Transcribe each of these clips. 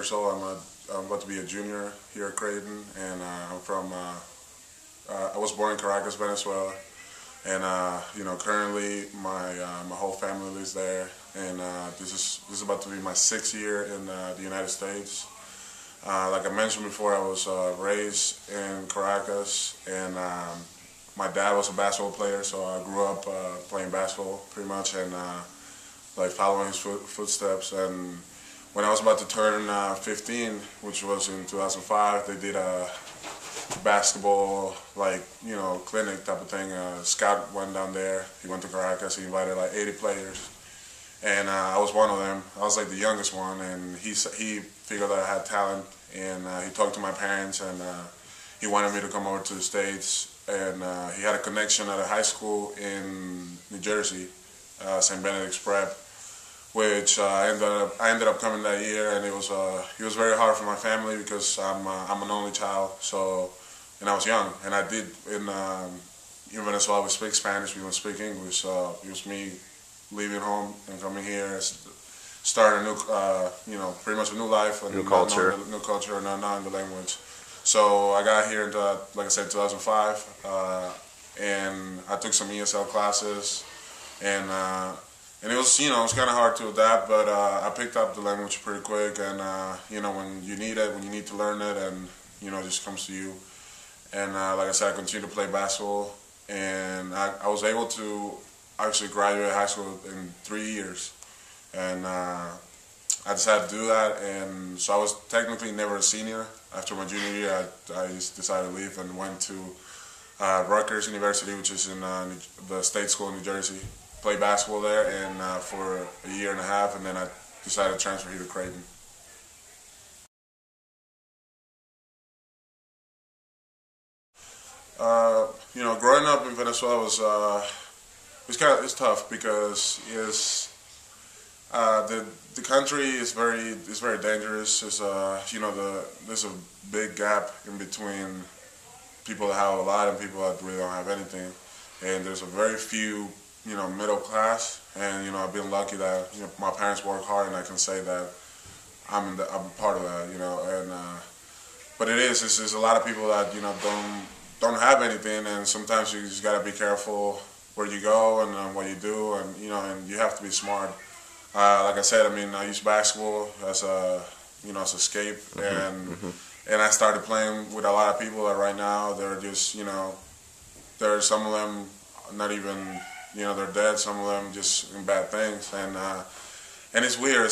years old. I'm about to be a junior here at Creighton, and I'm from. I was born in Caracas, Venezuela, and currently my whole family lives there. And this is about to be my 6th year in the United States. Like I mentioned before, I was raised in Caracas, and my dad was a basketball player, so I grew up playing basketball pretty much, and like following his footsteps. And when I was about to turn 15, which was in 2005, they did a basketball clinic type of thing. Scout went down there. He went to Caracas. He invited like 80 players, and I was one of them. I was like the youngest one, and he figured that I had talent, and he talked to my parents, and he wanted me to come over to the States. And he had a connection at a high school in New Jersey, St. Benedict's Prep, which I ended up coming that year, and it was very hard for my family because I'm an only child. So, and I was young, and I did in Venezuela we speak Spanish, we don't speak English. So it was me leaving home and coming here, starting a new, pretty much a new life, and new culture, and not knowing the language. So I got here in, like I said, 2005, and I took some ESL classes, and it was, it was kind of hard to adapt, but I picked up the language pretty quick, and when you need it, when you need to learn it, and it just comes to you. And like I said, I continued to play basketball, and I was able to actually graduate high school in 3 years, and I decided to do that, and so I was technically never a senior. After my junior year, I just decided to leave and went to Rutgers University, which is in the state school in New Jersey. Played basketball there, and for a year and a half, and then I decided to transfer here to Creighton. Growing up in Venezuela it's tough because the country is very dangerous. There's a big gap in between people that have a lot and people that really don't have anything, and there's a very few middle class. And I've been lucky that my parents work hard, and I can say that I'm part of that. And but there's a lot of people that don't have anything, and sometimes you just gotta be careful where you go and what you do, and and you have to be smart. Like I said, I use basketball as as escape, and I started playing with a lot of people that right now they're just there are some of them not even they're dead, some of them just in bad things, and it's weird.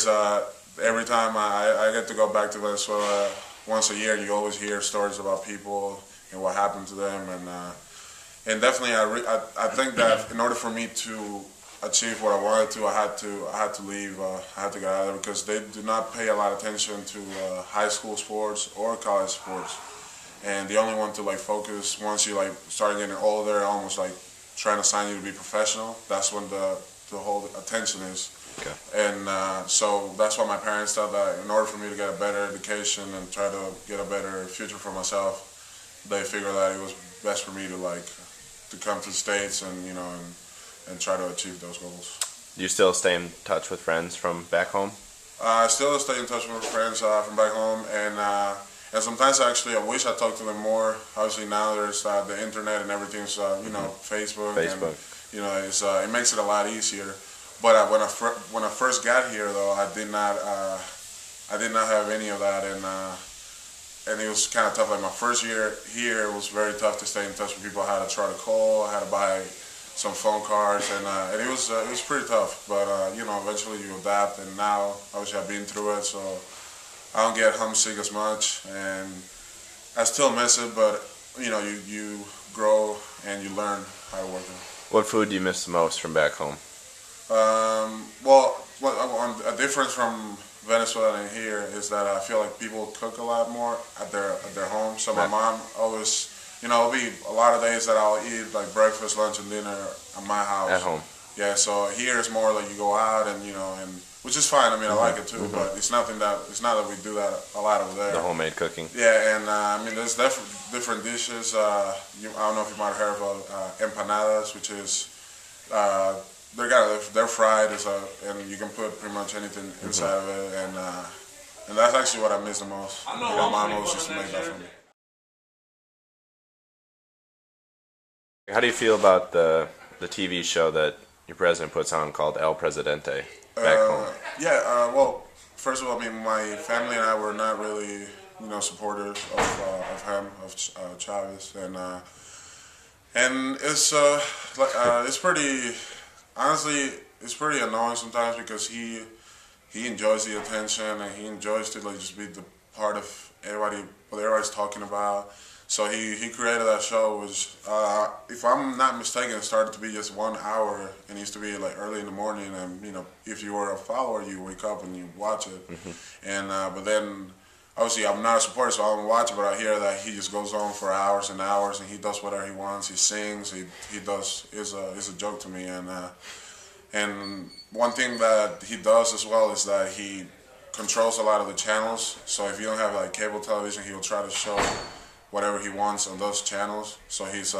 Every time I get to go back to Venezuela once a year, you always hear stories about people and what happened to them, and definitely I think that in order for me to achieve what I wanted to, I had to leave. I had to get out of there because they do not pay a lot of attention to high school sports or college sports, and they only want to focus once you start getting older, almost trying to sign you to be professional. That's when the whole attention is. Okay. And so that's why my parents thought that in order for me to get a better education and try to get a better future for myself, they figured that it was best for me to come to the States and try to achieve those goals. Do you still stay in touch with friends from back home? I still stay in touch with friends from back home, and sometimes I wish I talked to them more. Obviously now there's the internet and everything's Facebook. And, it makes it a lot easier. But when I first got here, though, I did not have any of that, and it was kind of tough. My first year here, it was very tough to stay in touch with people. I had to try to call. I had to buy some phone cards, and it was pretty tough. But eventually you adapt, and now obviously I've been through it, so I don't get homesick as much, and I still miss it. But you grow and you learn how to work it. What food do you miss the most from back home? A difference from Venezuela and here is that I feel like people cook a lot more at their home. So my mom always, it'll be a lot of days that I'll eat breakfast, lunch, and dinner at my house. At home. Yeah. So here it's more you go out and and which is fine. I like it too, but it's not that we do that a lot over there. The homemade cooking. Yeah, and there's different dishes. I don't know if you might have heard of empanadas, which is they're fried, and you can put pretty much anything inside of it, And that's actually what I miss the most. My mom always used to make that for me. How do you feel about the TV show that your president puts on called El Presidente back home? Yeah, well, first of all, I mean, my family and I were not really, supporters of him, of Chavez, and it's pretty, honestly, it's pretty annoying sometimes because he enjoys the attention and he enjoys to like just be the part of what everybody's talking about. So he created that show, which, if I'm not mistaken, it started to be just 1 hour, and it used to be like early in the morning, and if you were a follower, you wake up and you watch it. And but then, obviously, I'm not a supporter, so I don't watch it, but I hear that he just goes on for hours and hours, and he does whatever he wants. He sings, he does, is a joke to me, and one thing that he does as well is that he controls a lot of the channels. So if you don't have like cable television, he'll try to show whatever he wants on those channels. So his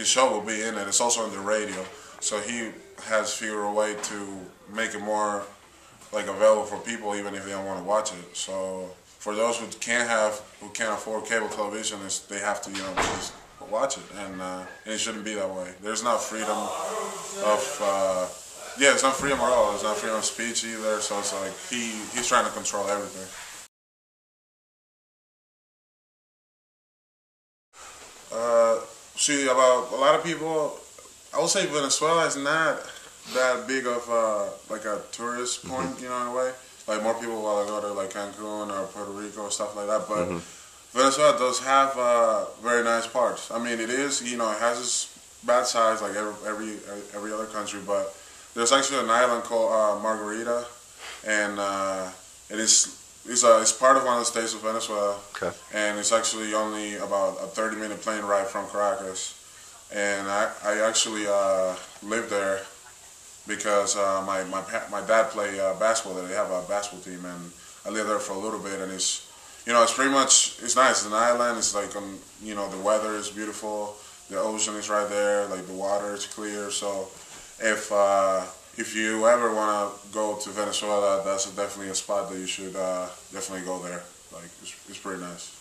show will be in it. It's also on the radio. So he has figured a way to make it more like available for people, even if they don't want to watch it. So for those who can't afford cable television, they have to just watch it, and it shouldn't be that way. There's not freedom of it's not freedom at all. There's not freedom of speech either. So it's like he's trying to control everything. See, about a lot of people, I would say Venezuela is not that big of like a tourist point, in a way. Like more people want to go to like Cancun or Puerto Rico or stuff like that. But Venezuela does have very nice parts. I mean, it is, it has its bad sides like every other country. But there's actually an island called Margarita, and it's part of one of the states of Venezuela, and it's actually only about a 30-minute plane ride from Caracas. And I actually lived there because my dad played basketball there. They have a basketball team, and I lived there for a little bit. And it's pretty much, it's nice. It's an island. It's like the weather is beautiful. The ocean is right there. Like the water is clear. So if you ever want to go to Venezuela, that's definitely a spot that you should definitely go there. Like, it's pretty nice.